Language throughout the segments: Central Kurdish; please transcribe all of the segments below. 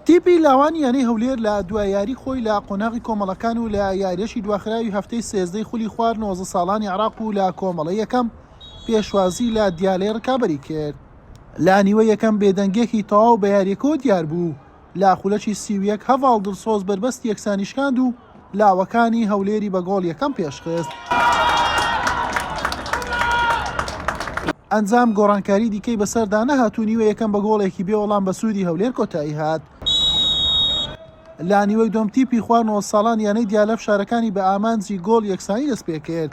تیپی لاوانی یانەی هەولێر لە دوای یاری خۆی لە قۆناغی کۆمەڵەکان و لە یاریەشی دواخراوی هەفتەی سێزدەی خولی خوار 19 ساڵانی عراق و لە کۆمەڵی یەکەم پێشوازی لە دیالێ ڕکابەری کرد. لا نیوە یەکەم بێدەنگێکی تەواو بە یاریەکەوە دیار بوو. لا خولەکی 31 هەڤاڵ دڵسۆز بربەستی یەکسانیشکاند و لاوەکانی هەولێری بە گۆڵ یەکەم پێشخست. ئەنجام گۆڕانکاری دیکەی بەسەردا نەهات و نیوە یەکەم بە گۆڵێکی بێوەڵام بە سوودی هەولێر کۆتایی هات. لا نیوەی دۆم تیپی خوار 90 ساڵان یانەی دیالە فشارەکانی بە ئامانجی گۆڵ یەکسانی دەست پێ کرد.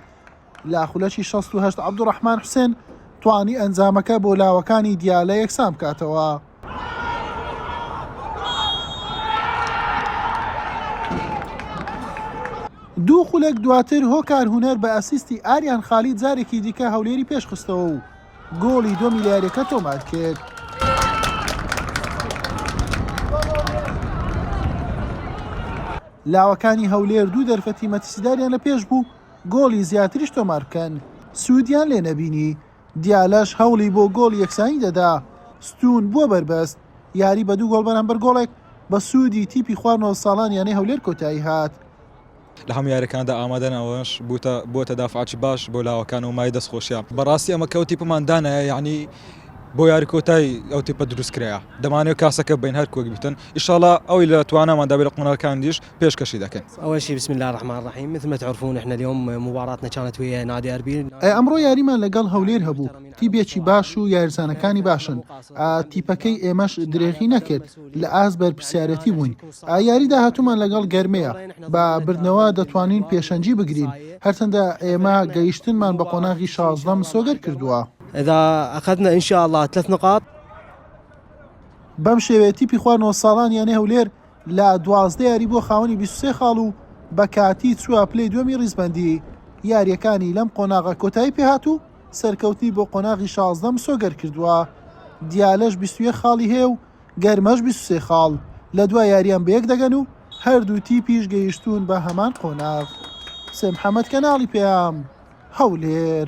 لا خولەکی 68 عەبدوڕەحمان حوسێن توانی ئەنجامەکە بۆ لاوەکانی دیالە یەکسان بکاتەوە. دوو خولێک دواتر هۆکار هونەر بە ئەسیستی ئاریان خالید جارێکی دیکە هەولێری پێشخستەوە و گۆڵی دۆ میلیارەکە تۆمار کرد. لاوەکانی هەولێر دوو دەرفەتی مەترسیداریان لە پێش بوو گۆڵی زیاتریش تۆمار بکەن. سوودیان لێ نەبینی. دیالەش هەوڵی بۆ گۆڵ یەکسانی دەدا. ستون بووە بربەست. یاری بە دوو گۆڵ بەرامبەر گۆڵێک بە سوودی تیپی خوار 90 ساڵان یانەی هەولێر کۆتایی هات. لە هەموو یاریەکاندا ئامادەنەوەش بووتە دافعاتی باش بۆ لاوەکان و مای دەستخۆشیە. بەڕاستی ئەمە کەوتی پماندانە یعنی بۆ یاری کۆتایی ئەو تیپە دروستکرایە. دەمانێت کاسەکە بین هەر کۆک بیتن. ئینشاءالله ئەوی لە تواناماندا بێت لە قۆناغەکان دیش پێشکەشی دەکەن. أول شيء بسم الله الرحمن الرحيم مثل ما تعرفون احنا اليوم مباراتنا كانت ويا نادي أربيل. ئەمڕۆ یاریمان لەگەڵ هەولێر هەبوو. تیپێکی باش و یارزانەکانی باشن. تیپەکەی ئێمەش درێغی نەکرد لە ئاز بەرپرسیارەتی بووین. یاری داهاتوومان لەگەڵ گەرمەیە. بە بردنەوە دەتوانین پێشەنجی بگرین. هەرچەندە ئێمە گەیشتنمان بە قۆناغی 16 سۆگەر کردووە. إذا أخذنا إن شاء الله 3 نقاط. بەم شێوەیە تیپی خوار 90 ساڵان یانەی هەولێر لە 12 یاری بۆ خاوەنی 23 خاڵ و بە کاتی چووە پلەی دووەمی ڕیزبەندی. یاریەکانی لەم قۆناغە کۆتایی پێهات و سەرکەوتی بۆ قۆناغی 16 سۆگەر کردووە. دیالەش 21 خاڵی هەیە و گەرمەش 23 خاڵ. لە دوای یاریان بەیەک دەگەن و هەردوو تیپیش گەیشتون بە هەمان قۆناغ. حوسێن محەممەد کەناڵی پێیام هەولێر.